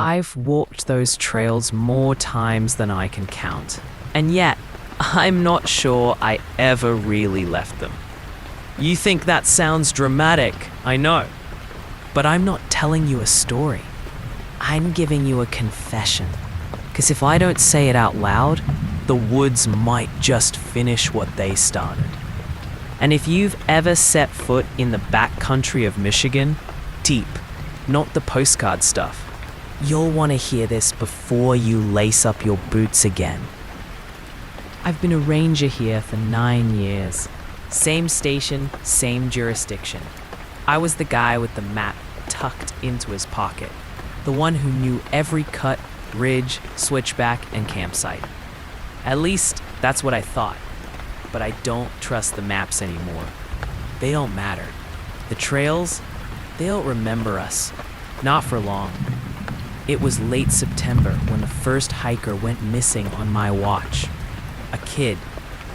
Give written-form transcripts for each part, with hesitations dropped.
I've walked those trails more times than I can count. And yet, I'm not sure I ever really left them. You think that sounds dramatic, I know. But I'm not telling you a story. I'm giving you a confession. 'Cause if I don't say it out loud, the woods might just finish what they started. And if you've ever set foot in the backcountry of Michigan, deep, not the postcard stuff, you'll want to hear this before you lace up your boots again. I've been a ranger here for 9 years. Same station, same jurisdiction. I was the guy with the map tucked into his pocket, the one who knew every cut, ridge, switchback, and campsite. At least, that's what I thought. But I don't trust the maps anymore. They don't matter. The trails, they don't remember us. Not for long. It was late September when the first hiker went missing on my watch. A kid,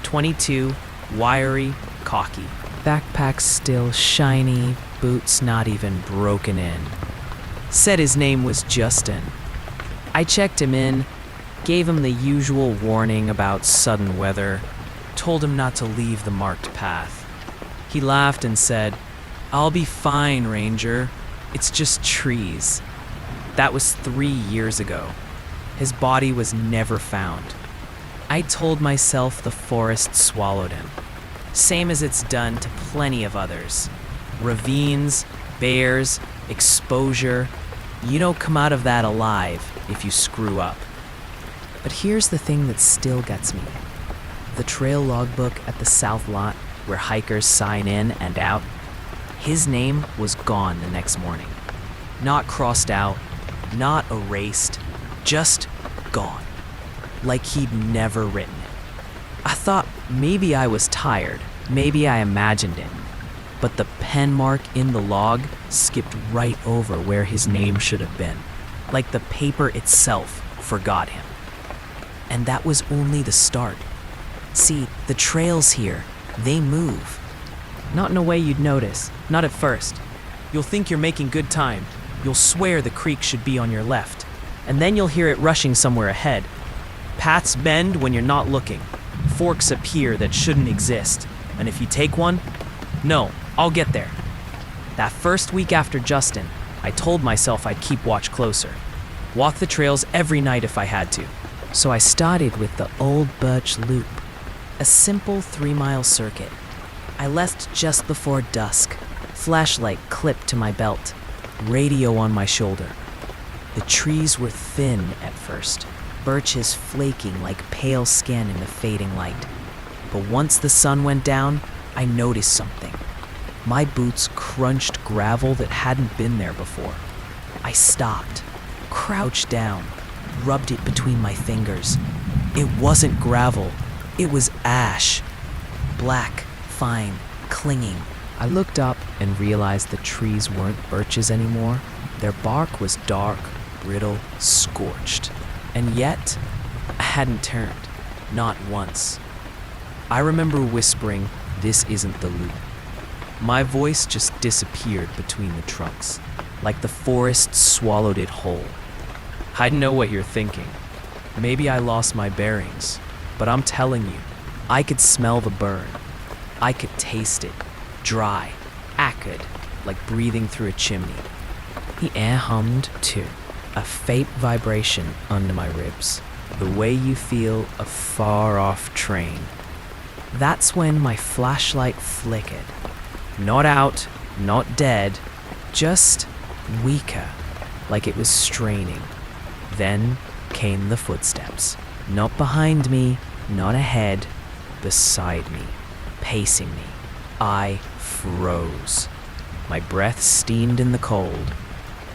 22, wiry, cocky. Backpack still shiny, boots not even broken in. Said his name was Justin. I checked him in, gave him the usual warning about sudden weather, told him not to leave the marked path. He laughed and said, "I'll be fine, Ranger. It's just trees." That was 3 years ago. His body was never found. I told myself the forest swallowed him, same as it's done to plenty of others. Ravines, bears, exposure. You don't come out of that alive if you screw up. But here's the thing that still gets me. The trail logbook at the south lot where hikers sign in and out, his name was gone the next morning. Not crossed out, not erased, just gone. Like he'd never written it. I thought maybe I was tired, maybe I imagined it. But the pen mark in the log skipped right over where his name should have been. Like the paper itself forgot him. And that was only the start. See, the trails here, they move. Not in a way you'd notice, not at first. You'll think you're making good time. You'll swear the creek should be on your left. And then you'll hear it rushing somewhere ahead. Paths bend when you're not looking. Forks appear that shouldn't exist. And if you take one, no, I'll get there. That first week after Justin, I told myself I'd keep watch closer. Walk the trails every night if I had to. So I started with the Old Birch Loop, a simple 3-mile circuit. I left just before dusk, flashlight clipped to my belt, radio on my shoulder. The trees were thin at first, birches flaking like pale skin in the fading light. But once the sun went down, I noticed something. My boots crunched gravel that hadn't been there before. I stopped, crouched down, rubbed it between my fingers. It wasn't gravel, it was ash. Black, fine, clinging. I looked up and realized the trees weren't birches anymore. Their bark was dark, brittle, scorched. And yet, I hadn't turned, not once. I remember whispering, "This isn't the loop." My voice just disappeared between the trunks, like the forest swallowed it whole. I know what you're thinking. Maybe I lost my bearings, but I'm telling you, I could smell the burn. I could taste it, dry, acrid, like breathing through a chimney. The air hummed, too, a faint vibration under my ribs, the way you feel a far-off train. That's when my flashlight flickered. Not out, not dead, just weaker, like it was straining. Then came the footsteps. Not behind me, not ahead, beside me, pacing me. I froze. My breath steamed in the cold.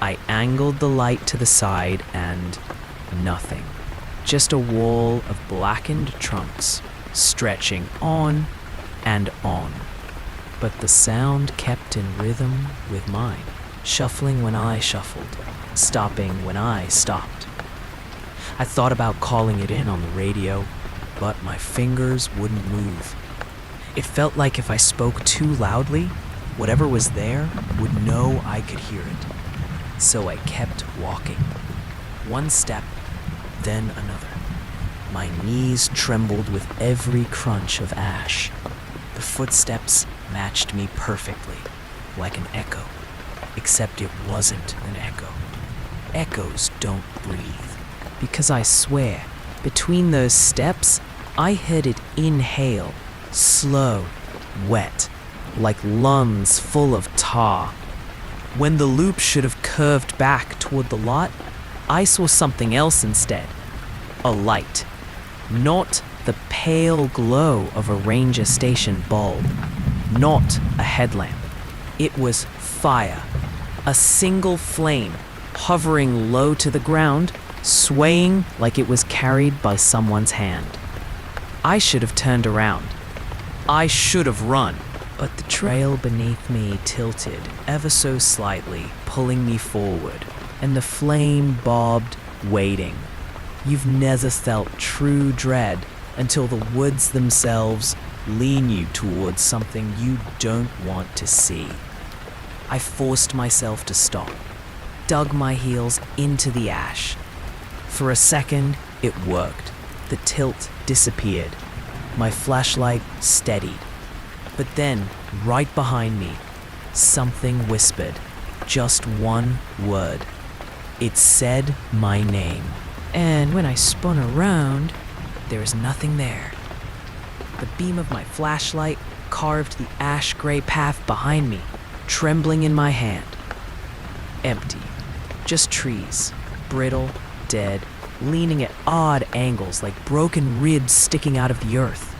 I angled the light to the side and nothing. Just a wall of blackened trunks, stretching on and on. But the sound kept in rhythm with mine, shuffling when I shuffled, stopping when I stopped. I thought about calling it in on the radio, but my fingers wouldn't move. It felt like if I spoke too loudly, whatever was there would know I could hear it. So I kept walking. One step, then another. My knees trembled with every crunch of ash. The footsteps matched me perfectly, like an echo, except it wasn't an echo. Echoes don't breathe. Because I swear, between those steps, I heard it inhale, slow, wet, like lungs full of tar. When the loop should have curved back toward the lot, I saw something else instead. A light. Not the pale glow of a ranger station bulb. Not a headlamp. It was fire. A single flame, hovering low to the ground, swaying like it was carried by someone's hand. I should have turned around. I should have run. But the trail beneath me tilted ever so slightly, pulling me forward, and the flame bobbed, waiting. You've never felt true dread until the woods themselves lean you towards something you don't want to see. I forced myself to stop, dug my heels into the ash. For a second, it worked. The tilt disappeared. My flashlight steadied. But then, right behind me, something whispered. Just one word. It said my name. And when I spun around, there was nothing there. The beam of my flashlight carved the ash-gray path behind me, trembling in my hand. Empty. Just trees, brittle, dead, leaning at odd angles like broken ribs sticking out of the earth.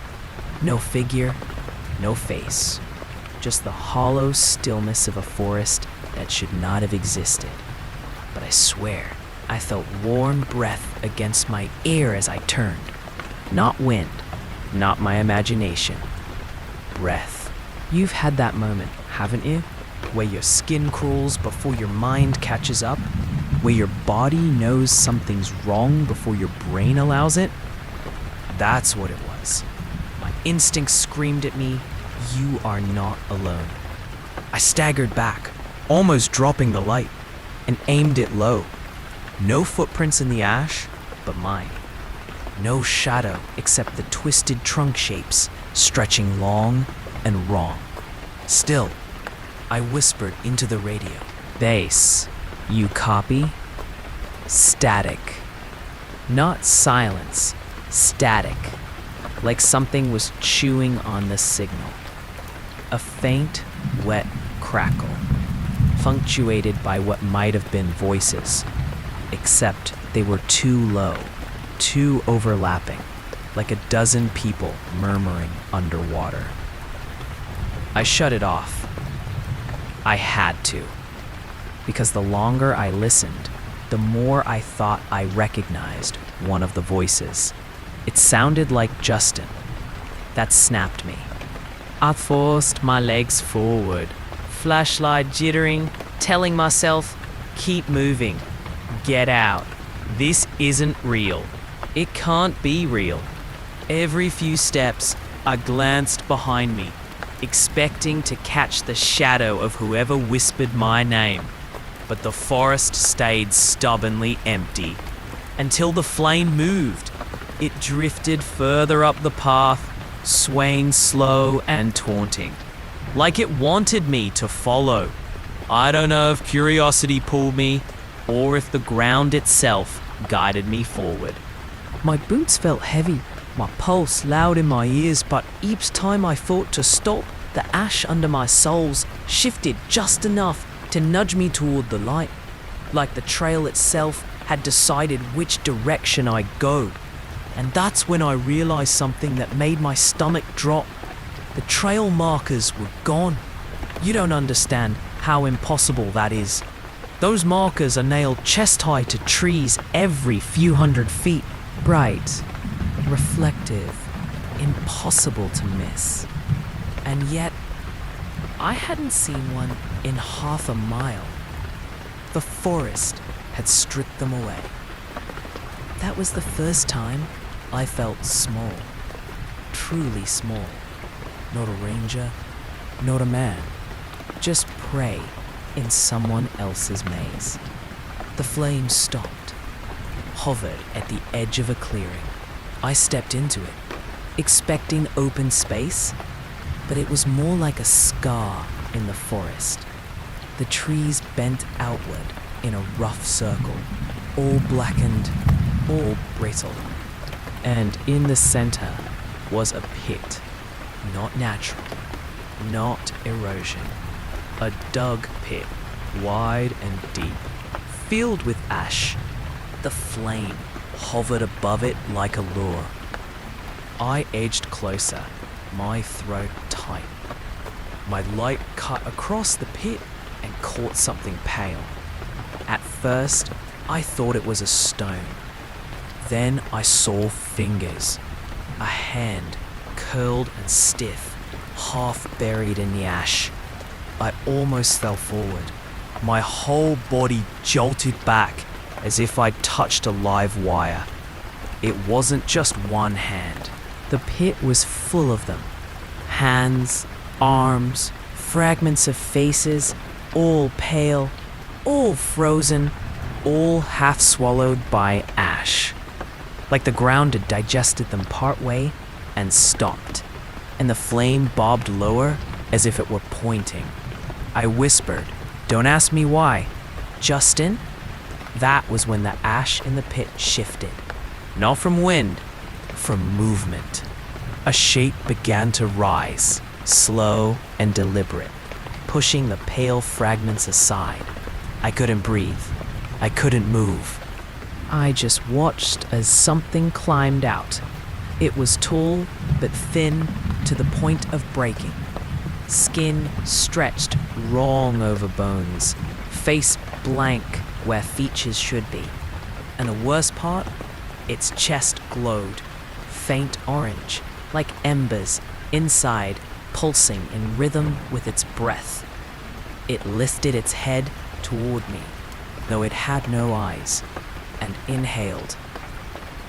No figure, no face. Just the hollow stillness of a forest that should not have existed. But I swear, I felt warm breath against my ear as I turned. Not wind, not my imagination. Breath. You've had that moment, haven't you? Where your skin crawls before your mind catches up? Where your body knows something's wrong before your brain allows it? That's what it was. My instinct screamed at me, "You are not alone." I staggered back, almost dropping the light, and aimed it low. No footprints in the ash, but mine. No shadow except the twisted trunk shapes, stretching long and wrong. Still, I whispered into the radio. "Bass, you copy?" Static. Not silence, static. Like something was chewing on the signal. A faint, wet crackle, punctuated by what might have been voices, except they were too low, too overlapping, like a dozen people murmuring underwater. I shut it off. I had to, because the longer I listened, the more I thought I recognized one of the voices. It sounded like Justin. That snapped me. I forced my legs forward, flashlight jittering, telling myself, keep moving, get out. This isn't real. It can't be real. Every few steps, I glanced behind me, expecting to catch the shadow of whoever whispered my name. But the forest stayed stubbornly empty, until the flame moved. It drifted further up the path, swaying slow and taunting, like it wanted me to follow. I don't know if curiosity pulled me, or if the ground itself guided me forward. My boots felt heavy, my pulse loud in my ears, but each time I thought to stop, the ash under my soles shifted just enough to nudge me toward the light, like the trail itself had decided which direction I'd go. And that's when I realized something that made my stomach drop. The trail markers were gone. You don't understand how impossible that is. Those markers are nailed chest-high to trees every few hundred feet. Bright, reflective, impossible to miss. And yet, I hadn't seen one in half a mile. The forest had stripped them away. That was the first time I felt small, truly small. Not a ranger, not a man, just prey in someone else's maze. The flames stopped. hovered at the edge of a clearing. I stepped into it, expecting open space, but it was more like a scar in the forest. The trees bent outward in a rough circle, all blackened, all brittle. And in the center was a pit, not natural, not erosion. A dug pit, wide and deep, filled with ash. The flame hovered above it like a lure. I edged closer, my throat tight. My light cut across the pit and caught something pale. At first, I thought it was a stone. Then I saw fingers. A hand, curled and stiff, half buried in the ash. I almost fell forward. My whole body jolted back as if I'd touched a live wire. It wasn't just one hand. The pit was full of them. Hands, arms, fragments of faces, all pale, all frozen, all half swallowed by ash. Like the ground had digested them partway and stopped, and the flame bobbed lower as if it were pointing. I whispered, "Don't ask me why." "Justin?" That was when the ash in the pit shifted. Not from wind, from movement. A shape began to rise, slow and deliberate, pushing the pale fragments aside. I couldn't breathe. I couldn't move. I just watched as something climbed out. It was tall, but thin to the point of breaking. Skin stretched wrong over bones, face blank where features should be. And the worst part, its chest glowed, faint orange, like embers inside, pulsing in rhythm with its breath. It lifted its head toward me, though it had no eyes, and inhaled.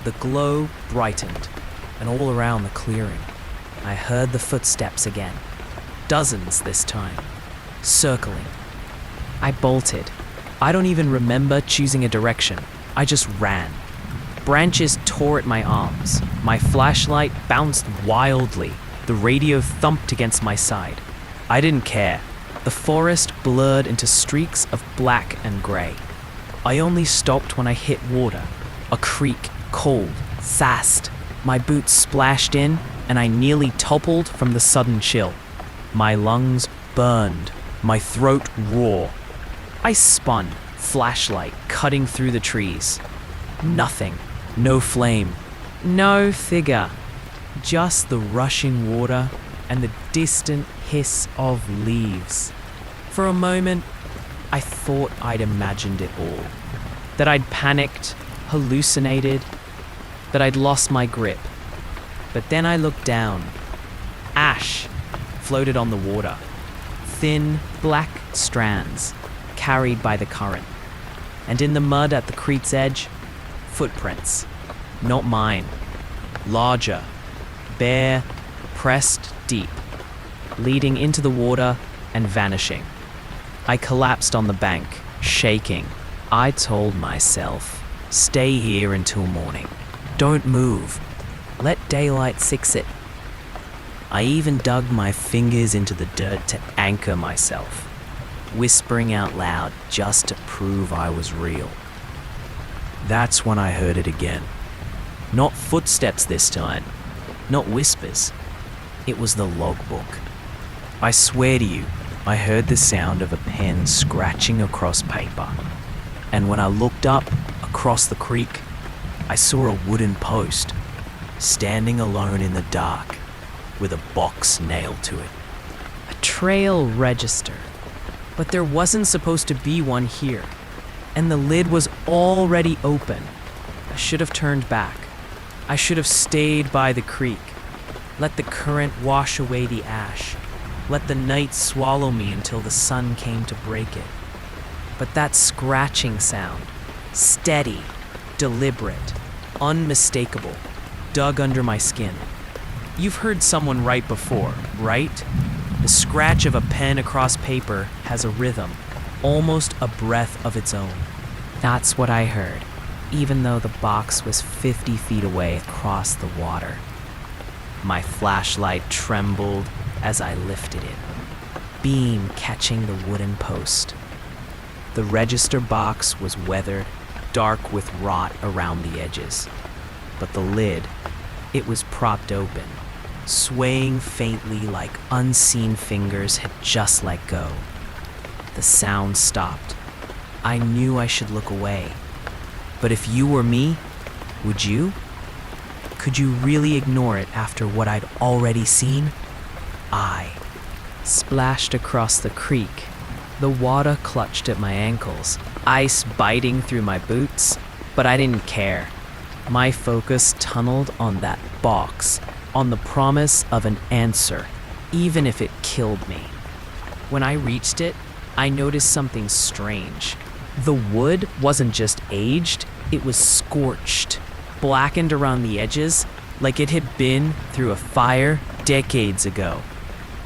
The glow brightened, and all around the clearing, I heard the footsteps again. Dozens this time, circling. I bolted. I don't even remember choosing a direction. I just ran. Branches tore at my arms. My flashlight bounced wildly. The radio thumped against my side. I didn't care. The forest blurred into streaks of black and gray. I only stopped when I hit water. A creek, cold, fast. My boots splashed in, and I nearly toppled from the sudden chill. My lungs burned, my throat raw. I spun, flashlight cutting through the trees. Nothing, no flame, no figure. Just the rushing water and the distant hiss of leaves. For a moment, I thought I'd imagined it all. That I'd panicked, hallucinated, that I'd lost my grip. But then I looked down. Ash floated on the water. Thin, black strands, carried by the current. And in the mud at the creek's edge, footprints. Not mine. Larger, bare, pressed deep, leading into the water and vanishing. I collapsed on the bank, shaking. I told myself, stay here until morning. Don't move. Let daylight fix it. I even dug my fingers into the dirt to anchor myself, whispering out loud just to prove I was real. That's when I heard it again. Not footsteps this time, not whispers. It was the logbook. I swear to you, I heard the sound of a pen scratching across paper. And when I looked up across the creek, I saw a wooden post, standing alone in the dark, with a box nailed to it. A trail register. But there wasn't supposed to be one here. And the lid was already open. I should have turned back. I should have stayed by the creek. Let the current wash away the ash. Let the night swallow me until the sun came to break it. But that scratching sound, steady, deliberate, unmistakable, dug under my skin. You've heard someone write before, right? The scratch of a pen across paper has a rhythm, almost a breath of its own. That's what I heard. even though the box was 50 feet away across the water. My flashlight trembled as I lifted it, beam catching the wooden post. The register box was weathered, dark with rot around the edges. But the lid, it was propped open, swaying faintly like unseen fingers had just let go. The sound stopped. I knew I should look away. But if you were me, would you? Could you really ignore it after what I'd already seen? I splashed across the creek. The water clutched at my ankles, ice biting through my boots, but I didn't care. My focus tunneled on that box, on the promise of an answer, even if it killed me. When I reached it, I noticed something strange. The wood wasn't just aged, it was scorched, blackened around the edges, like it had been through a fire decades ago.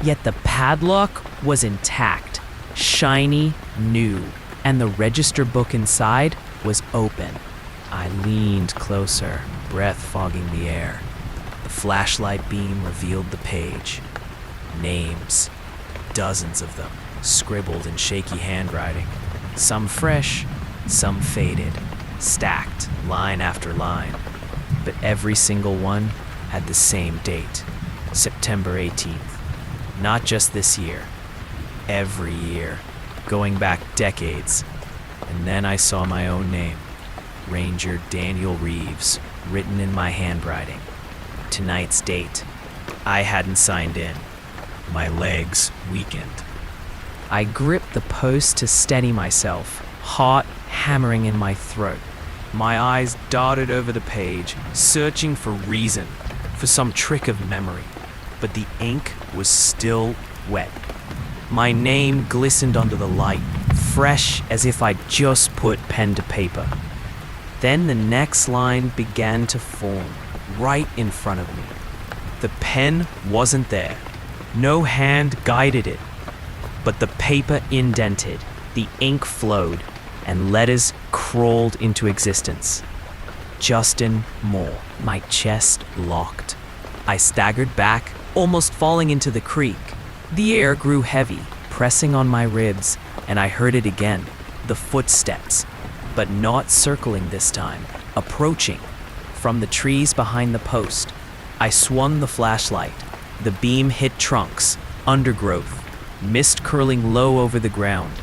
Yet the padlock was intact, shiny, new, and the register book inside was open. I leaned closer, breath fogging the air. The flashlight beam revealed the page. Names, dozens of them, scribbled in shaky handwriting. Some fresh, some faded, stacked line after line. But every single one had the same date, September 18th. Not just this year, every year, going back decades. And then I saw my own name, Ranger Daniel Reeves, written in my handwriting. Tonight's date. I hadn't signed in. My legs weakened. I gripped the post to steady myself, heart hammering in my throat. My eyes darted over the page, searching for reason, for some trick of memory. But the ink was still wet. My name glistened under the light, fresh as if I'd just put pen to paper. Then the next line began to form, right in front of me. The pen wasn't there. No hand guided it. But the paper indented, the ink flowed, and letters crawled into existence. Justin Moore. My chest locked. I staggered back, almost falling into the creek. The air grew heavy, pressing on my ribs, and I heard it again. The footsteps, but not circling this time, approaching. From the trees behind the post, I swung the flashlight. The beam hit trunks, undergrowth, mist curling low over the ground.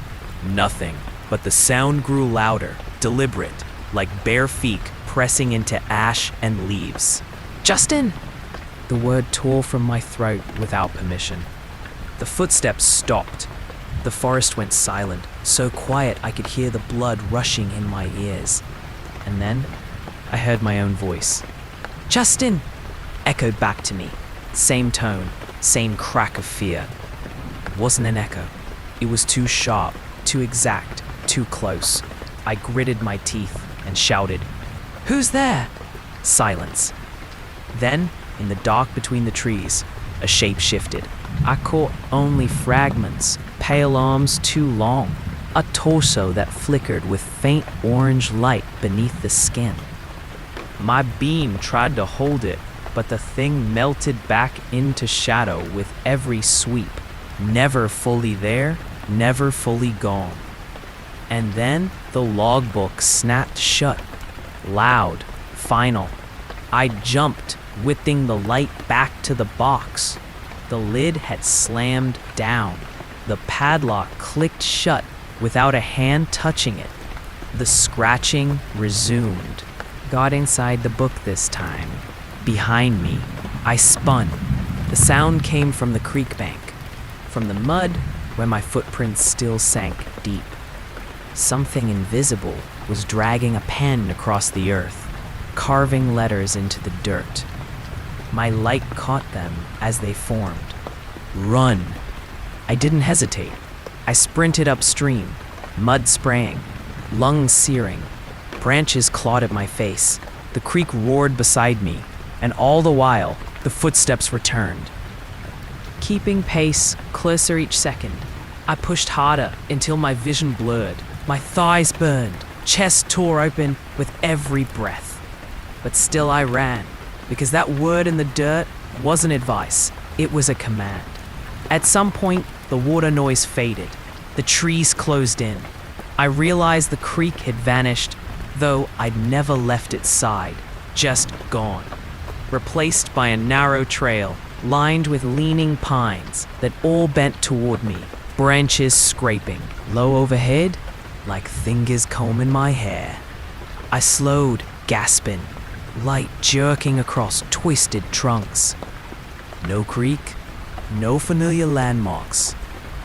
Nothing, but the sound grew louder, deliberate, like bare feet pressing into ash and leaves. Justin! The word tore from my throat without permission. The footsteps stopped. The forest went silent, so quiet I could hear the blood rushing in my ears. And then I heard my own voice. Justin! Echoed back to me. Same tone, same crack of fear. It wasn't an echo. It was too sharp, too exact, too close. I gritted my teeth and shouted, Who's there? Silence. Then, in the dark between the trees, a shape shifted. I caught only fragments, pale arms too long, a torso that flickered with faint orange light beneath the skin. My beam tried to hold it, but the thing melted back into shadow with every sweep, never fully there, never fully gone. And then the logbook snapped shut, loud, final. I jumped, whipping the light back to the box. The lid had slammed down. The padlock clicked shut without a hand touching it. The scratching resumed. Got inside the book this time. Behind me, I spun. The sound came from the creek bank, from the mud where my footprints still sank deep. Something invisible was dragging a pen across the earth, carving letters into the dirt. My light caught them as they formed. Run! I didn't hesitate. I sprinted upstream, mud spraying, lungs searing. Branches clawed at my face. The creek roared beside me, and all the while, the footsteps returned. Keeping pace, closer each second, I pushed harder until my vision blurred. My thighs burned. chest tore open with every breath. But still I ran, because that word in the dirt wasn't advice, it was a command. At some point, the water noise faded. The trees closed in. I realized the creek had vanished, though I'd never left its side, just gone. Replaced by a narrow trail lined with leaning pines that all bent toward me, branches scraping, low overhead, like fingers combing my hair. I slowed, gasping, light jerking across twisted trunks. No creek, no familiar landmarks,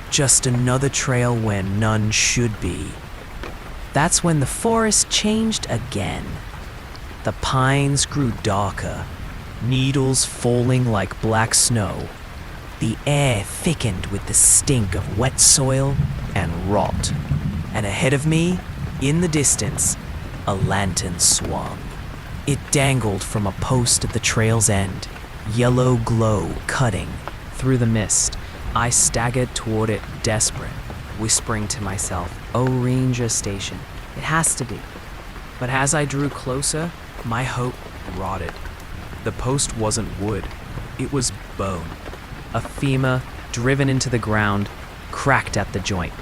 just another trail where none should be. That's when the forest changed again. The pines grew darker, needles falling like black snow. The air thickened with the stink of wet soil and rot. And ahead of me, in the distance, a lantern swung. It dangled from a post at the trail's end, yellow glow cutting through the mist. I staggered toward it, desperate, whispering to myself, "Oh, Ranger Station, it has to be." But as I drew closer, my hope rotted. The post wasn't wood, it was bone. A femur driven into the ground, cracked at the joint.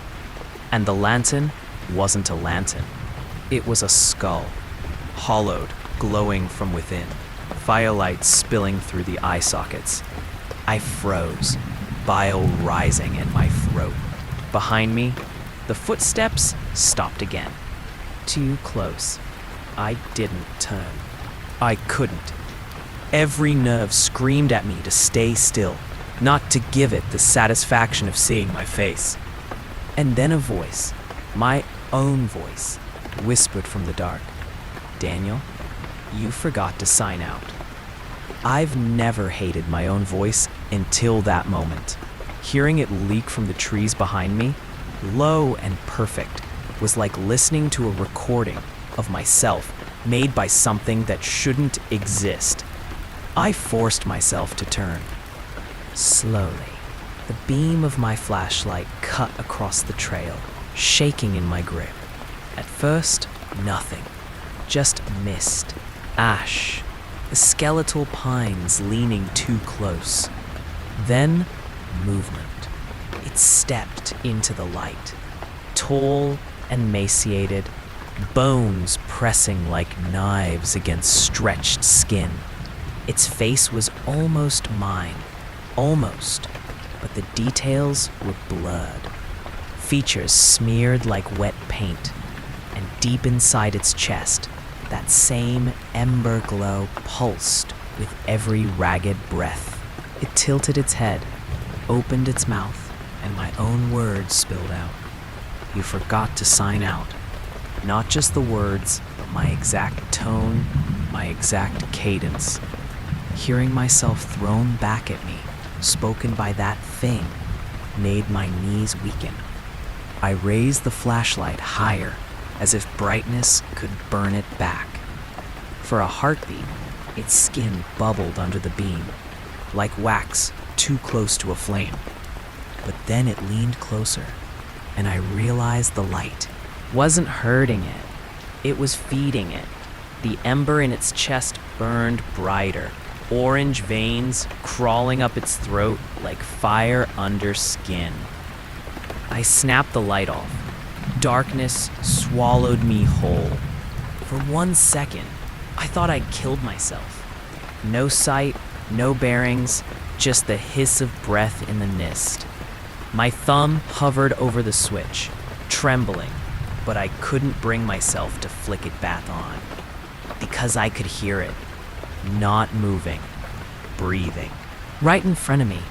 And the lantern wasn't a lantern. It was a skull, hollowed, glowing from within, firelight spilling through the eye sockets. I froze, bile rising in my throat. Behind me, the footsteps stopped again. Too close. I didn't turn. I couldn't. Every nerve screamed at me to stay still, not to give it the satisfaction of seeing my face. And then a voice, my own voice, whispered from the dark, "Daniel, you forgot to sign out." I've never hated my own voice until that moment. Hearing it leak from the trees behind me, low and perfect, was like listening to a recording of myself made by something that shouldn't exist. I forced myself to turn. Slowly, the beam of my flashlight cut across the trail, shaking in my grip. At first, nothing. Just mist, ash, the skeletal pines leaning too close. Then, movement. It stepped into the light. Tall and emaciated, bones pressing like knives against stretched skin. Its face was almost mine. Almost. But the details were blurred. Features smeared like wet paint. And deep inside its chest, that same ember glow pulsed with every ragged breath. It tilted its head, opened its mouth, and my own words spilled out. "You forgot to sign out." Not just the words, but my exact tone, my exact cadence. Hearing myself thrown back at me, spoken by that thing, made my knees weaken. I raised the flashlight higher, as if brightness could burn it back. For a heartbeat, its skin bubbled under the beam, like wax too close to a flame. But then it leaned closer, and I realized the light wasn't hurting it. It was feeding it. The ember in its chest burned brighter, orange veins crawling up its throat like fire under skin. I snapped the light off. Darkness swallowed me whole. For 1 second, I thought I'd killed myself. No sight, no bearings, just the hiss of breath in the mist. My thumb hovered over the switch, trembling, but I couldn't bring myself to flick it back on. Because I could hear it, not moving, breathing. Right in front of me,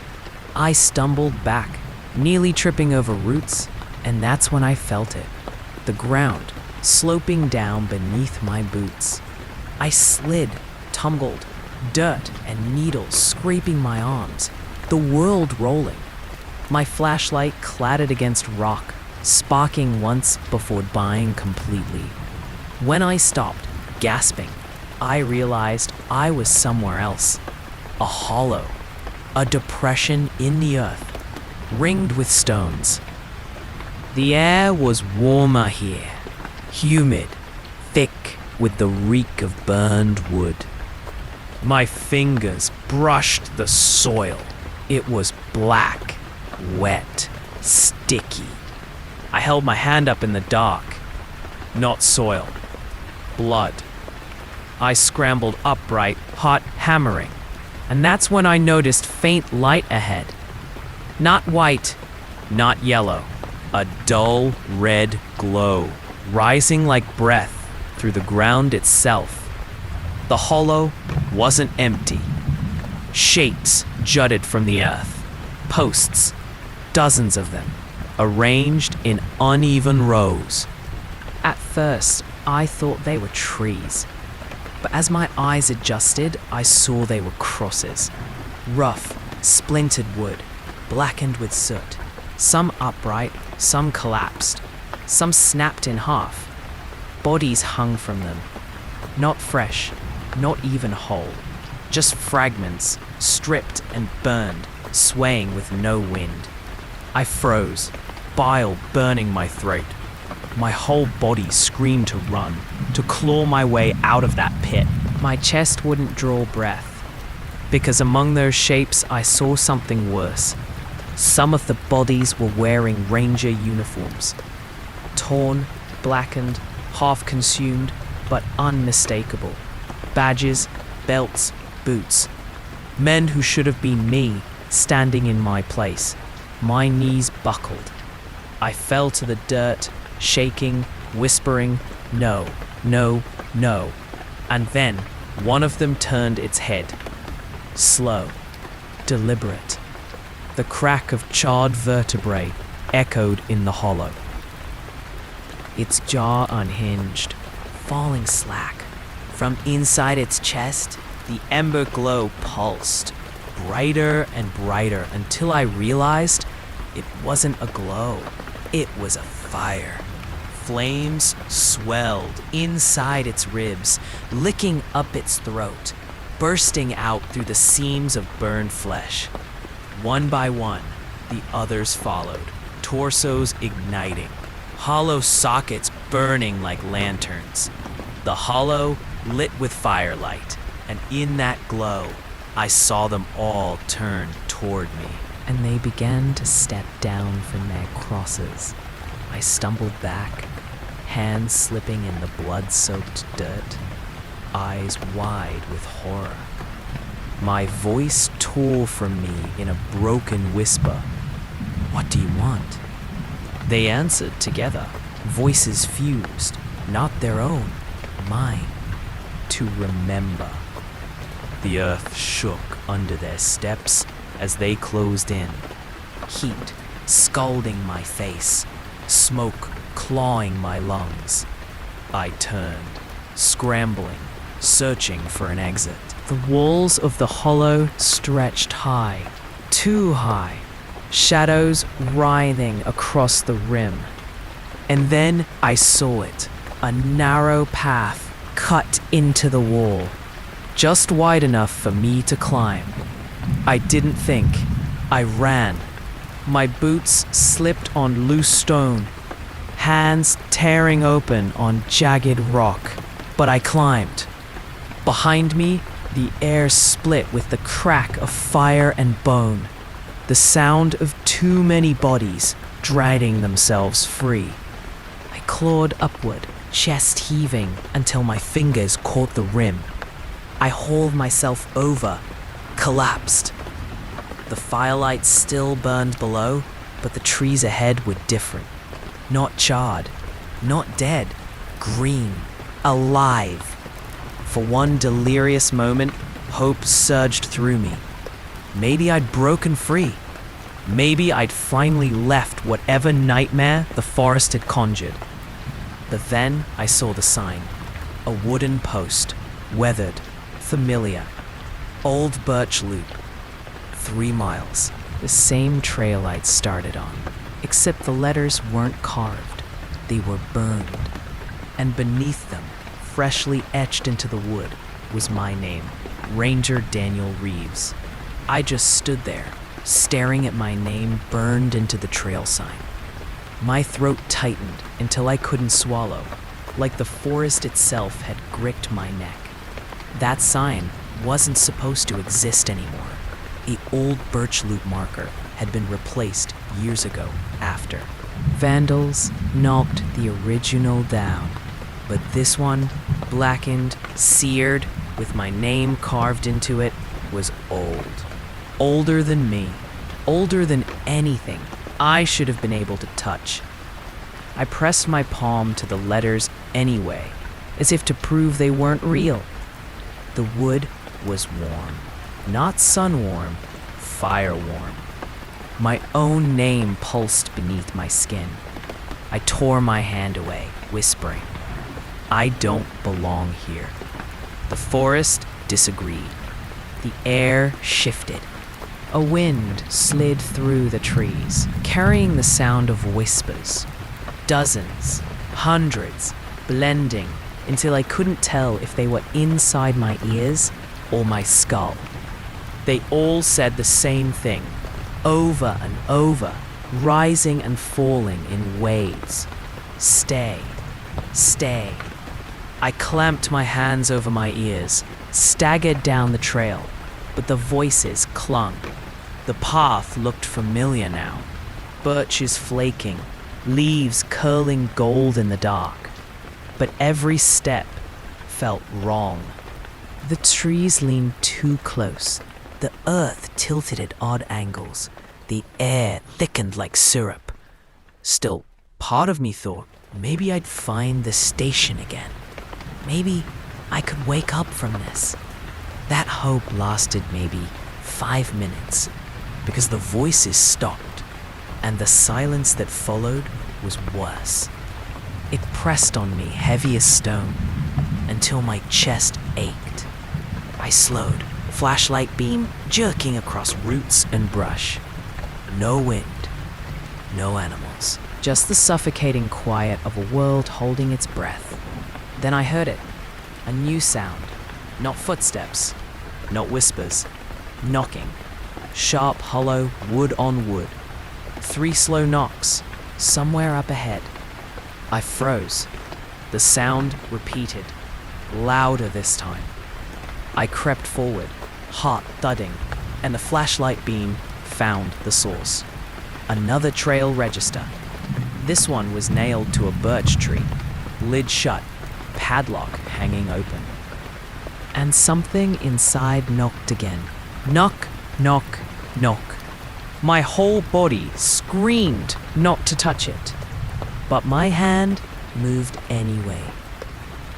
I stumbled back, nearly tripping over roots, and that's when I felt it. The ground sloping down beneath my boots. I slid, tumbled, dirt and needles scraping my arms, the world rolling. My flashlight clattered against rock, sparking once before dying completely. When I stopped, gasping, I realized I was somewhere else. A hollow, a depression in the earth, ringed with stones. The air was warmer here, humid, thick with the reek of burned wood. My fingers brushed the soil. It was black, wet, sticky. I held my hand up in the dark. Not soil, blood. I scrambled upright, heart hammering, and that's when I noticed faint light ahead. Not white, not yellow, a dull red glow, rising like breath through the ground itself. The hollow wasn't empty. Shapes jutted from the earth. Posts, dozens of them, arranged in uneven rows. At first, I thought they were trees. But as my eyes adjusted, I saw they were crosses. Rough, splintered wood, blackened with soot. Some upright, some collapsed. Some snapped in half. Bodies hung from them. Not fresh, not even whole. Just fragments, stripped and burned, swaying with no wind. I froze, bile burning my throat. My whole body screamed to run, to claw my way out of that pit. My chest wouldn't draw breath, because among those shapes I saw something worse. Some of the bodies were wearing ranger uniforms. Torn, blackened, half consumed, but unmistakable. Badges, belts, boots. Men who should have been me, standing in my place. My knees buckled. I fell to the dirt, shaking, whispering, no, no, no. And then one of them turned its head. Slow, deliberate. The crack of charred vertebrae echoed in the hollow. Its jaw unhinged, falling slack. From inside its chest, the ember glow pulsed, brighter and brighter, until I realized it wasn't a glow. It was a fire. Flames swelled inside its ribs, licking up its throat, bursting out through the seams of burned flesh. One by one, the others followed, torsos igniting, hollow sockets burning like lanterns. The hollow lit with firelight, and in that glow, I saw them all turn toward me. And they began to step down from their crosses. I stumbled back, hands slipping in the blood-soaked dirt, eyes wide with horror. My voice tore from me in a broken whisper. What do you want? They answered together, voices fused, not their own, mine. To remember. The earth shook under their steps as they closed in. Heat scalding my face, smoke clawing my lungs. I turned, scrambling, searching for an exit. The walls of the hollow stretched high, too high, shadows writhing across the rim. And then I saw it, a narrow path cut into the wall, just wide enough for me to climb. I didn't think. I ran. My boots slipped on loose stone, hands tearing open on jagged rock, but I climbed. Behind me, the air split with the crack of fire and bone, the sound of too many bodies dragging themselves free. I clawed upward, chest heaving until my fingers caught the rim. I hauled myself over, collapsed. The firelight still burned below, but the trees ahead were different. Not charred, not dead, green, alive. For one delirious moment, hope surged through me. Maybe I'd broken free. Maybe I'd finally left whatever nightmare the forest had conjured. But then I saw the sign. A wooden post, weathered, familiar. Old birch loop. 3 miles. The same trail I'd started on, except the letters weren't carved. They were burned. And beneath them, freshly etched into the wood, was my name, Ranger Daniel Reeves. I just stood there, staring at my name burned into the trail sign. My throat tightened until I couldn't swallow. like the forest itself had gripped my neck. That sign wasn't supposed to exist anymore. The old birch loop marker had been replaced years ago after vandals knocked the original down. But this one, blackened, seared, with my name carved into it, was old. Older than me. Older than anything I should have been able to touch. I pressed my palm to the letters anyway, as if to prove they weren't real. The wood was warm. Not sun-warm, fire-warm. My own name pulsed beneath my skin. I tore my hand away, whispering, "I don't belong here." The forest disagreed. The air shifted. A wind slid through the trees, carrying the sound of whispers. Dozens, hundreds, blending until I couldn't tell if they were inside my ears or my skull. They all said the same thing, over and over, rising and falling in waves. Stay, stay. I clamped my hands over my ears, staggered down the trail, but the voices clung. The path looked familiar now. Birches flaking, leaves curling gold in the dark. But every step felt wrong. The trees leaned too close. The earth tilted at odd angles. The air thickened like syrup. Still, part of me thought maybe I'd find the station again. Maybe I could wake up from this. That hope lasted maybe 5 minutes, because the voices stopped, and the silence that followed was worse. It pressed on me heavy as stone, until my chest ached. I slowed, flashlight beam jerking across roots and brush. No wind, no animals, just the suffocating quiet of a world holding its breath. Then I heard it, a new sound, not footsteps, not whispers, knocking, sharp, hollow, wood on wood. 3 slow knocks, somewhere up ahead. I froze. The sound repeated, louder this time. I crept forward, heart thudding, and the flashlight beam found the source. Another trail register. This one was nailed to a birch tree, lid shut, padlock hanging open. And something inside knocked again. Knock, knock, knock. My whole body screamed not to touch it, but my hand moved anyway.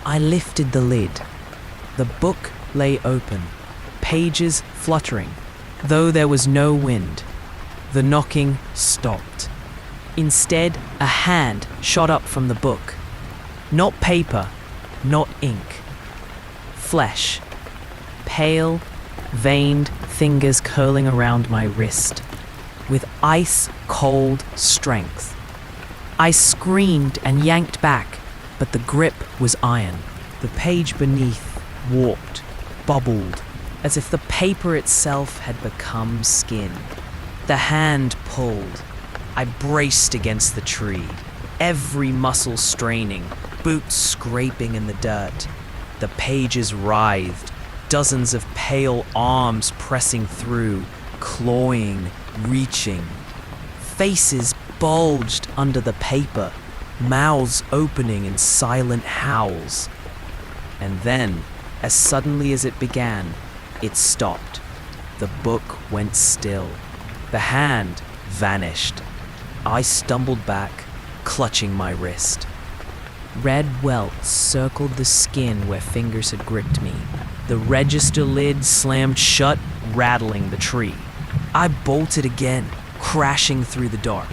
I lifted the lid. The book lay open, pages fluttering, though there was no wind. The knocking stopped. Instead, a hand shot up from the book. Not paper, not ink. Flesh. Pale, veined fingers curling around my wrist, with ice-cold strength. I screamed and yanked back, but the grip was iron. The page beneath warped, bubbled, as if the paper itself had become skin. The hand pulled. I braced against the tree, every muscle straining, boots scraping in the dirt. The pages writhed, dozens of pale arms pressing through, clawing, reaching. Faces bulged under the paper, mouths opening in silent howls. And then, as suddenly as it began, it stopped. The book went still. The hand vanished. I stumbled back, clutching my wrist. Red welts circled the skin where fingers had gripped me. The register lid slammed shut, rattling the tree. I bolted again, crashing through the dark,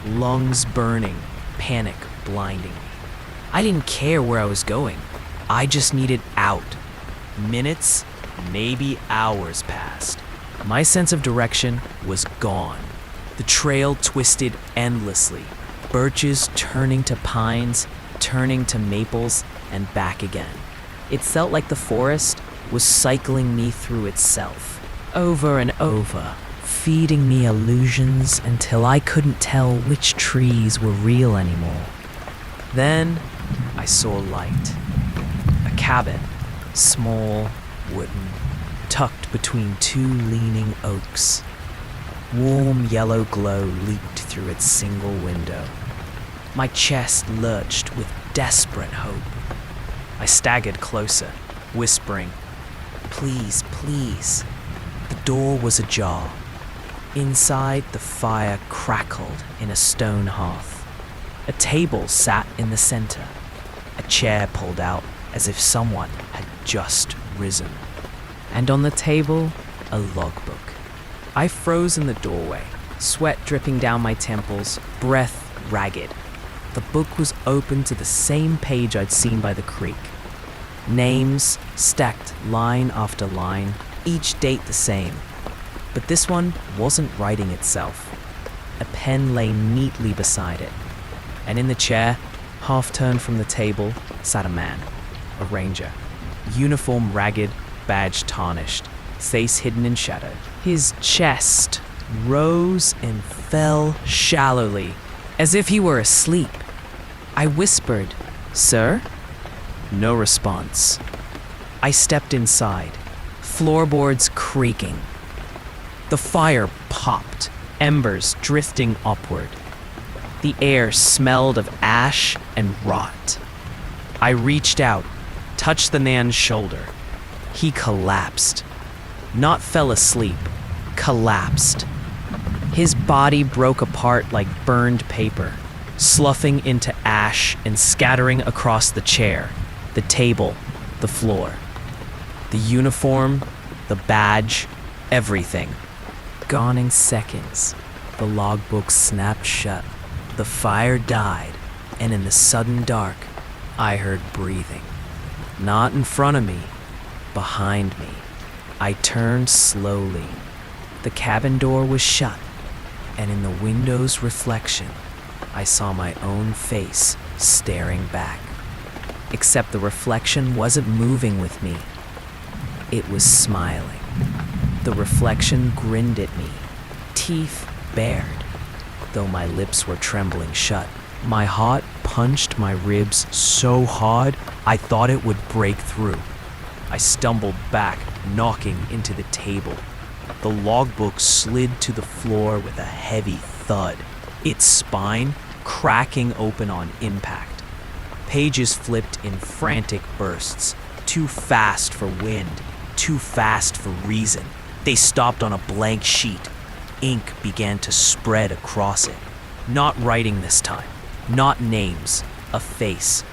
lungs burning, panic blinding me. I didn't care where I was going. I just needed out. Minutes, maybe hours passed. My sense of direction was gone. The trail twisted endlessly, birches turning to pines, turning to maples, and back again. It felt like the forest was cycling me through itself, over and over, feeding me illusions until I couldn't tell which trees were real anymore. Then I saw light. A cabin, small, wooden, tucked between two leaning oaks. Warm yellow glow leaked through its single window. My chest lurched with desperate hope. I staggered closer, whispering, "Please, please." The door was ajar. Inside, the fire crackled in a stone hearth. A table sat in the center. A chair pulled out as if someone had just risen. And on the table, a logbook. I froze in the doorway, sweat dripping down my temples, breath ragged. The book was open to the same page I'd seen by the creek. Names stacked line after line, each date the same. But this one wasn't writing itself. A pen lay neatly beside it. And in the chair, half turned from the table, sat a man, a ranger. Uniform ragged, badge tarnished, face hidden in shadow. His chest rose and fell shallowly, as if he were asleep. I whispered, "Sir?" No response. I stepped inside, floorboards creaking. The fire popped, embers drifting upward. The air smelled of ash and rot. I reached out, touched the man's shoulder. He collapsed. Not fell asleep, collapsed. His body broke apart like burned paper, sloughing into ash and scattering across the chair, the table, the floor. The uniform, the badge, everything. Gone in seconds. The logbook snapped shut. The fire died, and in the sudden dark, I heard breathing. Not in front of me, behind me. I turned slowly. The cabin door was shut, and in the window's reflection, I saw my own face staring back. Except the reflection wasn't moving with me. It was smiling. The reflection grinned at me, teeth bared, though my lips were trembling shut. My heart punched my ribs so hard I thought it would break through. I stumbled back, knocking into the table. The logbook slid to the floor with a heavy thud, its spine cracking open on impact. Pages flipped in frantic bursts, too fast for wind, too fast for reason. They stopped on a blank sheet. Ink began to spread across it. Not writing this time, not names, a face.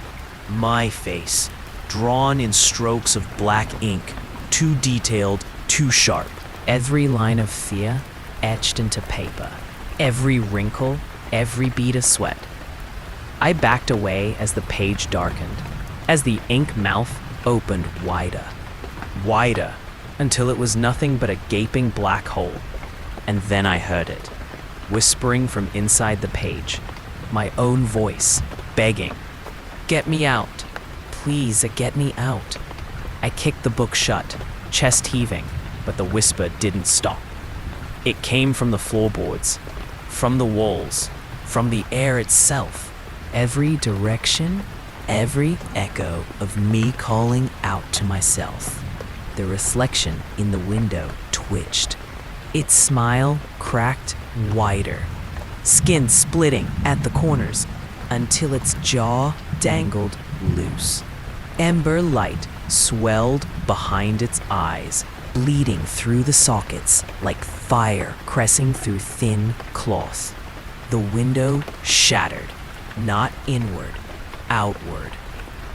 My face, drawn in strokes of black ink, too detailed, too sharp. Every line of fear etched into paper. Every wrinkle, every bead of sweat. I backed away as the page darkened, as the ink mouth opened wider, wider, until it was nothing but a gaping black hole. And then I heard it, whispering from inside the page, my own voice, begging, "Get me out. Please, get me out." I kicked the book shut, chest heaving, but the whisper didn't stop. It came from the floorboards, from the walls, from the air itself. Every direction, every echo of me calling out to myself. The reflection in the window twitched. Its smile cracked wider, skin splitting at the corners until its jaw dangled loose. Ember light swelled behind its eyes, bleeding through the sockets like fire cressing through thin cloth. The window shattered, not inward, outward.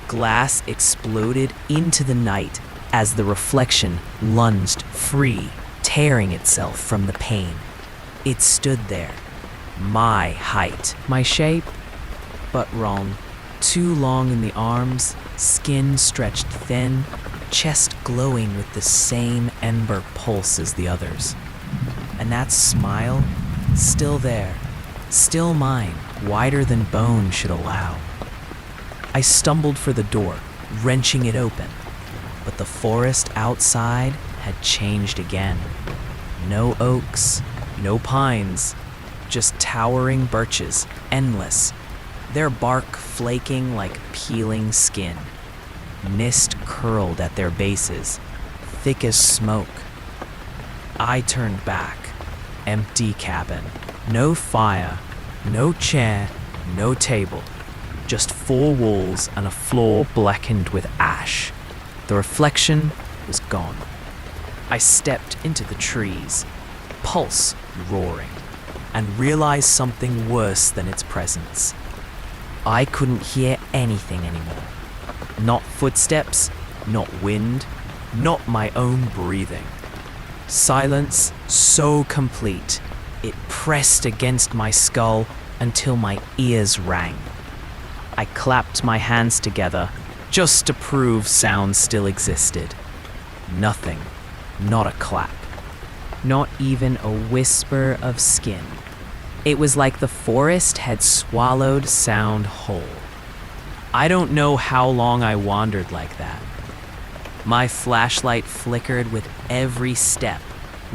Glass exploded into the night as the reflection lunged free, tearing itself from the pane. It stood there, my height, my shape, but wrong. Too long in the arms, skin stretched thin, chest glowing with the same ember pulse as the others. And that smile, still there, still mine, wider than bone should allow. I stumbled for the door, wrenching it open, but the forest outside had changed again. No oaks, no pines, just towering birches, endless, their bark flaking like peeling skin. Mist curled at their bases, thick as smoke. I turned back. Empty cabin. No fire, no chair, no table. Just four walls and a floor blackened with ash. The reflection was gone. I stepped into the trees, pulse roaring, and realized something worse than its presence. I couldn't hear anything anymore. Not footsteps, not wind, not my own breathing. Silence so complete, it pressed against my skull until my ears rang. I clapped my hands together just to prove sound still existed. Nothing, not a clap. Not even a whisper of skin. It was like the forest had swallowed sound whole. I don't know how long I wandered like that. My flashlight flickered with every step,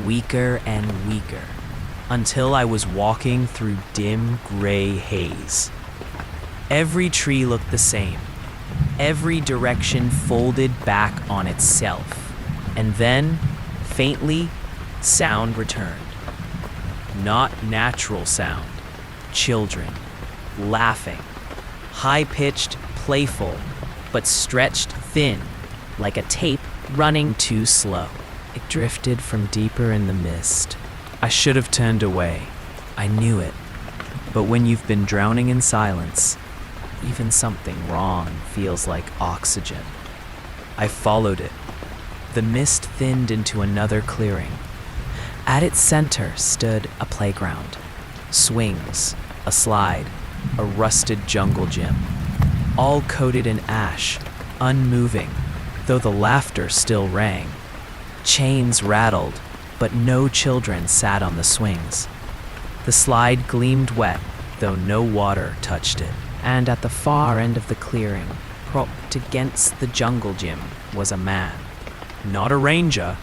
weaker and weaker, until I was walking through dim gray haze. Every tree looked the same, every direction folded back on itself, and then, faintly, sound returned. Not natural sound. Children, laughing, high-pitched, playful, but stretched thin, like a tape running too slow. It drifted from deeper in the mist. I should have turned away. I knew it. But when you've been drowning in silence, even something wrong feels like oxygen. I followed it. The mist thinned into another clearing. At its center stood a playground. Swings, a slide, a rusted jungle gym. All coated in ash, unmoving, though the laughter still rang. Chains rattled, but no children sat on the swings. The slide gleamed wet, though no water touched it. And at the far end of the clearing, propped against the jungle gym, was a man. Not a ranger,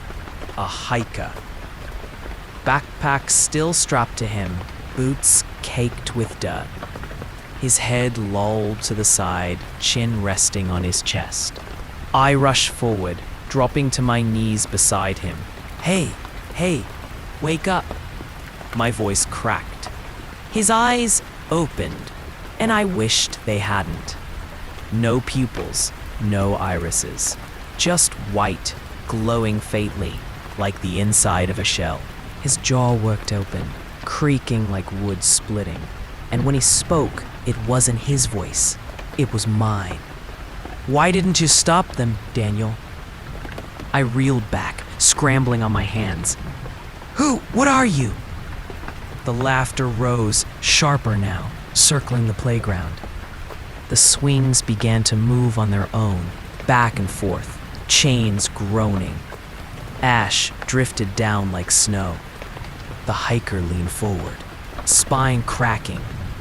a hiker. Backpack still strapped to him, boots caked with dirt. His head lolled to the side, chin resting on his chest. I rushed forward, dropping to my knees beside him. Hey, wake up. My voice cracked. His eyes opened, and I wished they hadn't. No pupils, no irises. Just white, glowing faintly, like the inside of a shell. His jaw worked open, creaking like wood splitting. And when he spoke, it wasn't his voice. It was mine. Why didn't you stop them, Daniel? I reeled back, scrambling on my hands. What are you? The laughter rose, sharper now, circling the playground. The swings began to move on their own, back and forth, chains groaning. Ash drifted down like snow. The hiker leaned forward, spine cracking,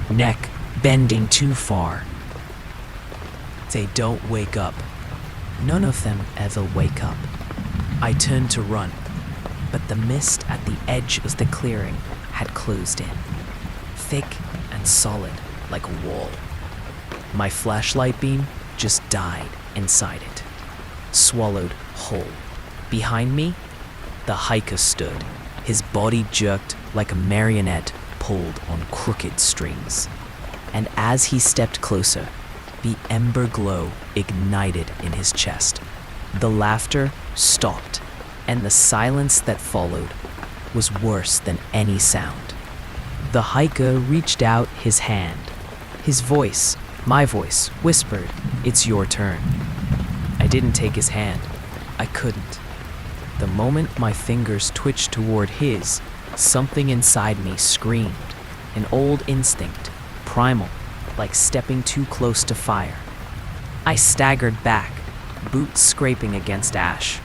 neck bending too far. They don't wake up. None of them ever wake up. I turned to run, but the mist at the edge of the clearing had closed in, thick and solid like a wall. My flashlight beam just died inside it, swallowed whole. Behind me, the hiker stood, his body jerked like a marionette pulled on crooked strings. And as he stepped closer, the ember glow ignited in his chest. The laughter stopped, and the silence that followed was worse than any sound. The hiker reached out his hand. His voice, my voice, whispered, "It's your turn." I didn't take his hand. I couldn't. The moment my fingers twitched toward his, something inside me screamed. An old instinct, primal, like stepping too close to fire. I staggered back, boots scraping against ash.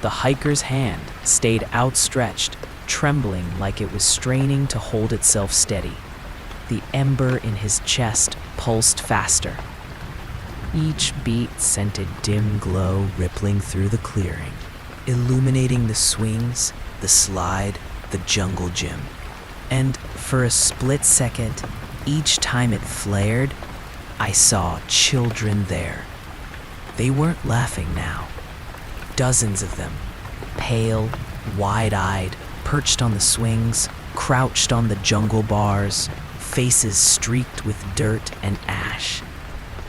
The hiker's hand stayed outstretched, trembling like it was straining to hold itself steady. The ember in his chest pulsed faster. Each beat sent a dim glow rippling through the clearing, illuminating the swings, the slide, the jungle gym. And for a split second, each time it flared, I saw children there. They weren't laughing now. Dozens of them, pale, wide-eyed, perched on the swings, crouched on the jungle bars, faces streaked with dirt and ash.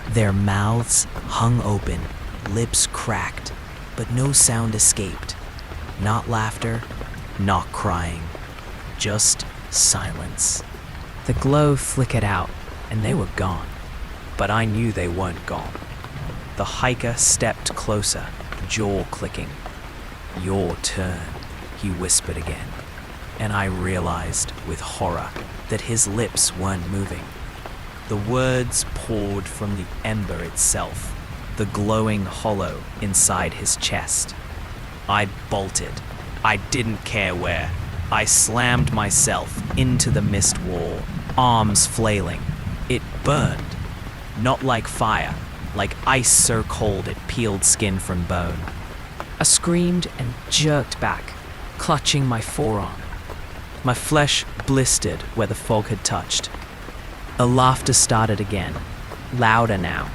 Their mouths hung open, lips cracked, but no sound escaped. Not laughter, not crying, just silence. The glow flickered out, and they were gone. But I knew they weren't gone. The hiker stepped closer, jaw clicking. "Your turn," he whispered again. And I realized with horror that his lips weren't moving. The words poured from the ember itself, the glowing hollow inside his chest. I bolted. I didn't care where. I slammed myself into the mist wall, arms flailing. It burned. Not like fire, like ice so cold it peeled skin from bone. I screamed and jerked back, clutching my forearm. My flesh blistered where the fog had touched. The laughter started again, louder now,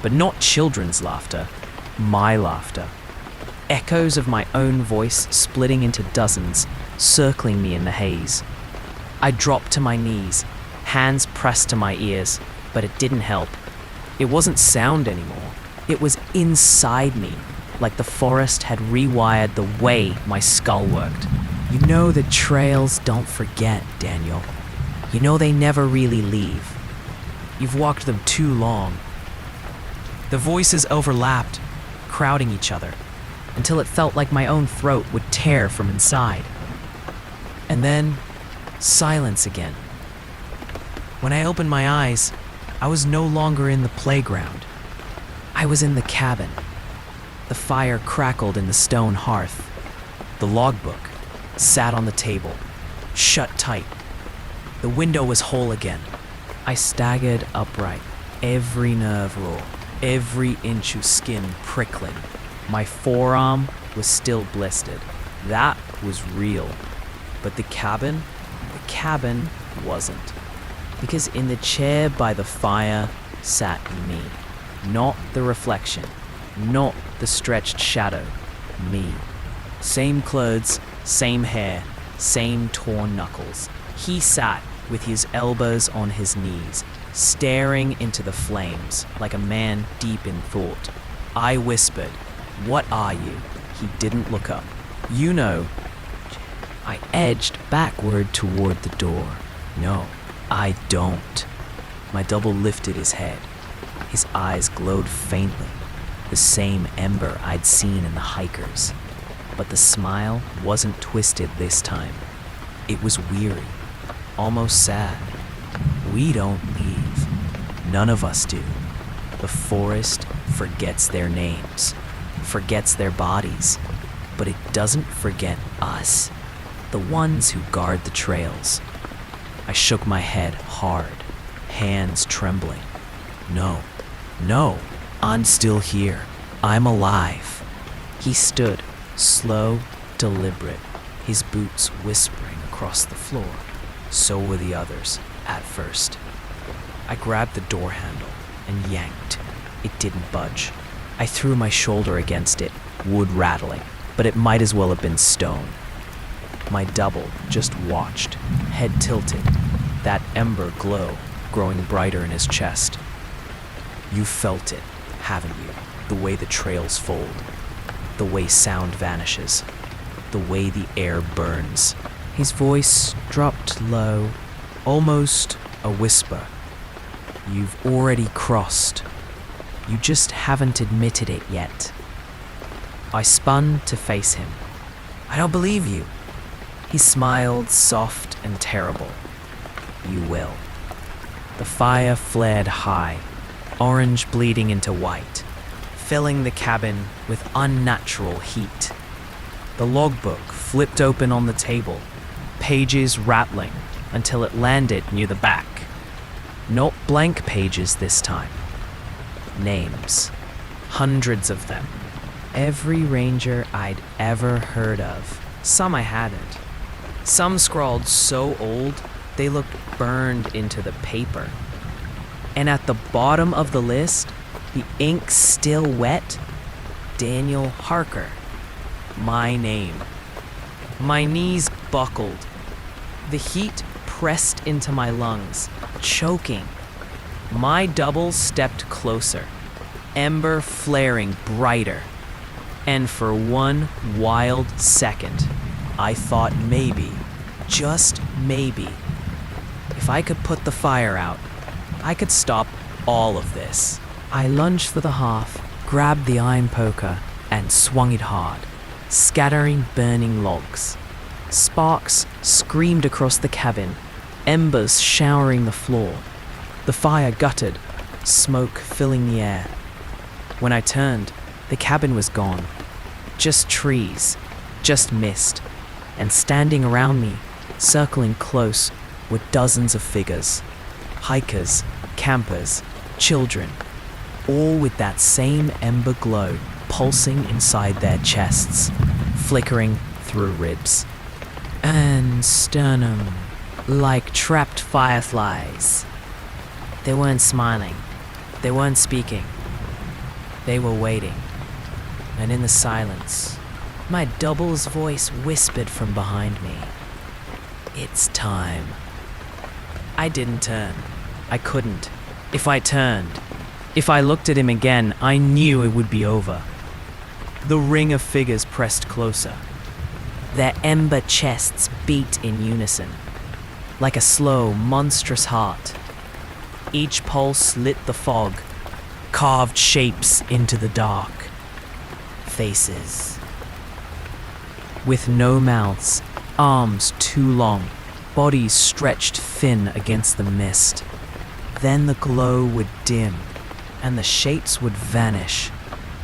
but not children's laughter, my laughter. Echoes of my own voice splitting into dozens, circling me in the haze. I dropped to my knees, hands pressed to my ears, but it didn't help. It wasn't sound anymore. It was inside me, like the forest had rewired the way my skull worked. You know the trails don't forget, Daniel. You know they never really leave. You've walked them too long. The voices overlapped, crowding each other, until it felt like my own throat would tear from inside. And then, silence again. When I opened my eyes, I was no longer in the playground. I was in the cabin. The fire crackled in the stone hearth. The logbook sat on the table, shut tight. The window was whole again. I staggered upright, every nerve raw, every inch of skin prickling. My forearm was still blistered. That was real. But the cabin wasn't. Because in the chair by the fire sat me. Not the reflection, not the stretched shadow, me. Same clothes, same hair, same torn knuckles. He sat with his elbows on his knees, staring into the flames like a man deep in thought. I whispered, "What are you?" He didn't look up. "You know." I edged backward toward the door. "No, I don't." My double lifted his head. His eyes glowed faintly, the same ember I'd seen in the hikers. But the smile wasn't twisted this time. It was weary, almost sad. We don't leave. None of us do. The forest forgets their names, forgets their bodies, but it doesn't forget us, the ones who guard the trails. I shook my head hard, hands trembling. No, I'm still here. I'm alive. He stood, slow, deliberate, his boots whispering across the floor. So were the others, at first. I grabbed the door handle and yanked. It didn't budge. I threw my shoulder against it, wood rattling, but it might as well have been stone. My double just watched, head tilted, that ember glow growing brighter in his chest. You felt it, haven't you? The way the trails fold, the way sound vanishes, the way the air burns. His voice dropped low, almost a whisper. You've already crossed. You just haven't admitted it yet. I spun to face him. I don't believe you. He smiled, soft and terrible. You will. The fire flared high, orange bleeding into white, filling the cabin with unnatural heat. The logbook flipped open on the table, pages rattling until it landed near the back. Not blank pages this time. Names. Hundreds of them. Every ranger I'd ever heard of. Some I hadn't. Some scrawled so old they looked burned into the paper. And at the bottom of the list, the ink still wet, Daniel Harker. My name. My knees buckled. The heat pressed into my lungs, choking. My double stepped closer, ember flaring brighter. And for one wild second, I thought maybe, just maybe, if I could put the fire out, I could stop all of this. I lunged for the hearth, grabbed the iron poker, and swung it hard, scattering burning logs. Sparks screamed across the cabin, embers showering the floor. The fire guttered, smoke filling the air. When I turned, the cabin was gone. Just trees, just mist, and standing around me, circling close, were dozens of figures. Hikers, campers, children, all with that same ember glow pulsing inside their chests, flickering through ribs and sternum like trapped fireflies. They weren't smiling, they weren't speaking, they were waiting. And in the silence, my double's voice whispered from behind me, "It's time." I didn't turn. I couldn't. If I turned, if I looked at him again, I knew it would be over. The ring of figures pressed closer. Their ember chests beat in unison, like a slow, monstrous heart. Each pulse lit the fog, carved shapes into the dark. Faces. With no mouths, arms too long, bodies stretched thin against the mist. Then the glow would dim, and the shapes would vanish,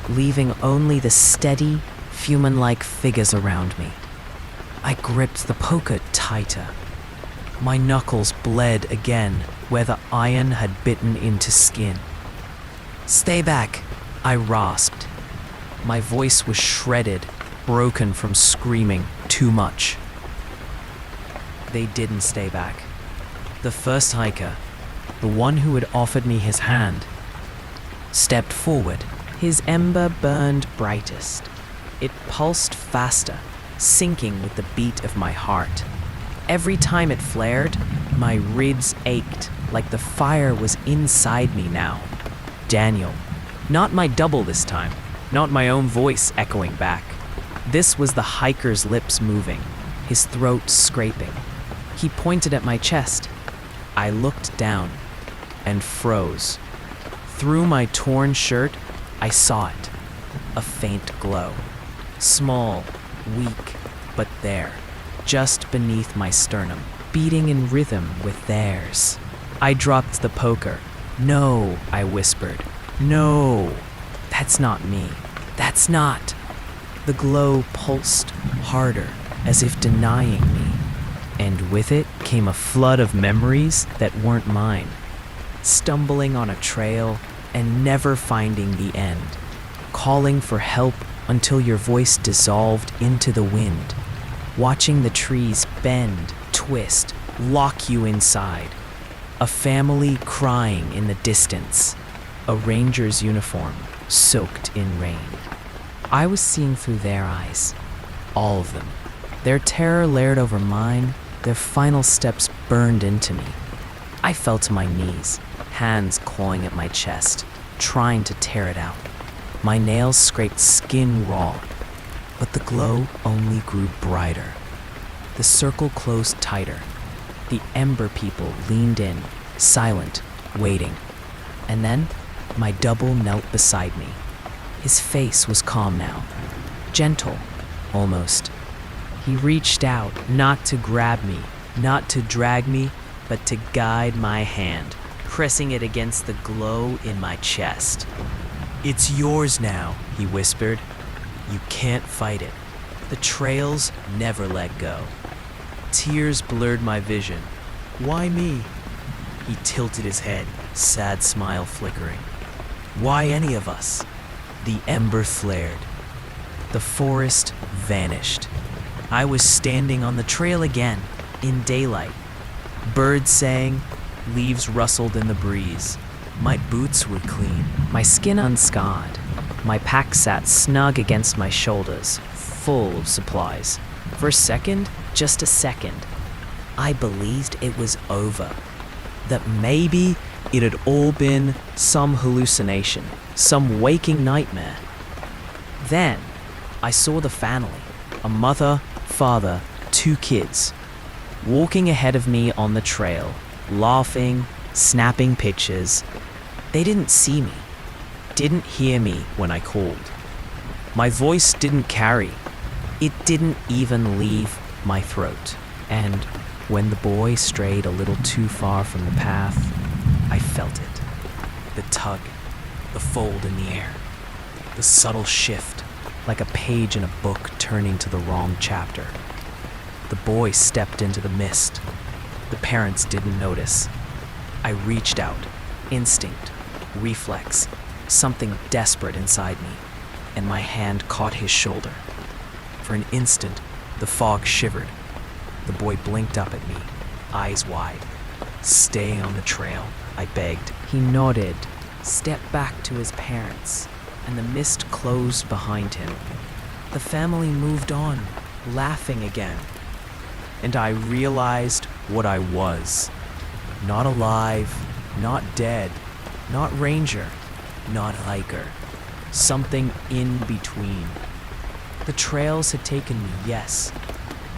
leaving only the steady, human-like figures around me. I gripped the poker tighter. My knuckles bled again where the iron had bitten into skin. "Stay back," I rasped. My voice was shredded, broken from screaming too much. They didn't stay back. The first hiker, the one who had offered me his hand, stepped forward. His ember burned brightest. It pulsed faster, syncing with the beat of my heart. Every time it flared, my ribs ached like the fire was inside me now. Daniel. Not my double this time, not my own voice echoing back. This was the hiker's lips moving, his throat scraping. He pointed at my chest. I looked down and froze. Through my torn shirt, I saw it. A faint glow. Small, weak, but there, just beneath my sternum, beating in rhythm with theirs. I dropped the poker. "No," I whispered. "No, that's not me. That's not." The glow pulsed harder, as if denying me. And with it came a flood of memories that weren't mine. Stumbling on a trail and never finding the end. Calling for help until your voice dissolved into the wind. Watching the trees bend, twist, lock you inside. A family crying in the distance. A ranger's uniform soaked in rain. I was seeing through their eyes. All of them. Their terror layered over mine. Their final steps burned into me. I fell to my knees, hands clawing at my chest, trying to tear it out. My nails scraped skin raw, but the glow only grew brighter. The circle closed tighter. The ember people leaned in, silent, waiting. And then, my double knelt beside me. His face was calm now, gentle, almost. He reached out, not to grab me, not to drag me, but to guide my hand, pressing it against the glow in my chest. "It's yours now," he whispered. "You can't fight it. The trails never let go." Tears blurred my vision. "Why me?" He tilted his head, sad smile flickering. "Why any of us?" The ember flared. The forest vanished. I was standing on the trail again, in daylight. Birds sang, leaves rustled in the breeze. My boots were clean, my skin unscarred. My pack sat snug against my shoulders, full of supplies. For a second, just a second, I believed it was over. That maybe it had all been some hallucination, some waking nightmare. Then, I saw the family, a mother, father, 2 kids, walking ahead of me on the trail, laughing, snapping pictures. They didn't see me, didn't hear me when I called. My voice didn't carry. It didn't even leave my throat. And when the boy strayed a little too far from the path, I felt it. The tug, the fold in the air, the subtle shift, like a page in a book turning to the wrong chapter. The boy stepped into the mist. The parents didn't notice. I reached out, instinct, reflex, something desperate inside me, and my hand caught his shoulder. For an instant, the fog shivered. The boy blinked up at me, eyes wide. "Stay on the trail," I begged. He nodded, stepped back to his parents, and the mist closed behind him. The family moved on, laughing again. And I realized what I was. Not alive, not dead, not ranger, not hiker. Something in between. The trails had taken me, yes,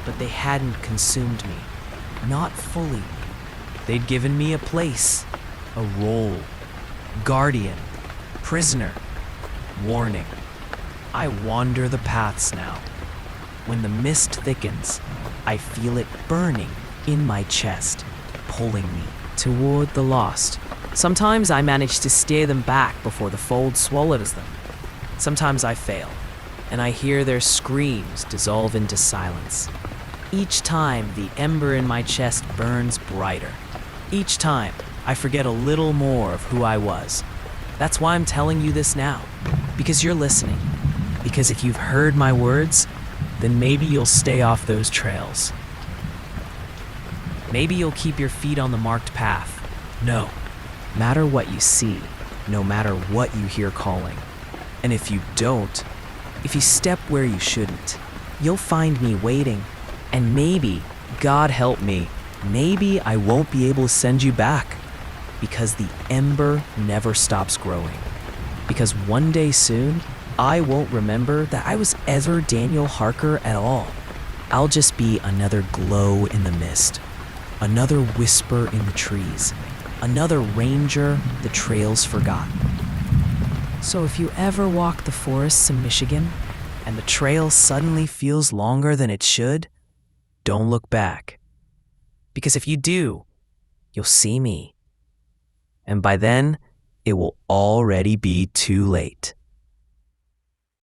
but they hadn't consumed me. Not fully. They'd given me a place, a role. Guardian, prisoner, warning. I wander the paths now. When the mist thickens, I feel it burning in my chest, pulling me toward the lost. Sometimes I manage to steer them back before the fold swallows them. Sometimes I fail, and I hear their screams dissolve into silence. Each time, the ember in my chest burns brighter. Each time, I forget a little more of who I was. That's why I'm telling you this now, because you're listening. Because if you've heard my words, then maybe you'll stay off those trails. Maybe you'll keep your feet on the marked path. No matter what you see, no matter what you hear calling. And if you don't, if you step where you shouldn't, you'll find me waiting. And maybe, God help me, maybe I won't be able to send you back. Because the ember never stops growing. Because one day soon, I won't remember that I was ever Daniel Harker at all. I'll just be another glow in the mist, another whisper in the trees, another ranger the trails forgot. So if you ever walk the forests in Michigan and the trail suddenly feels longer than it should, don't look back. Because if you do, you'll see me. And by then, it will already be too late.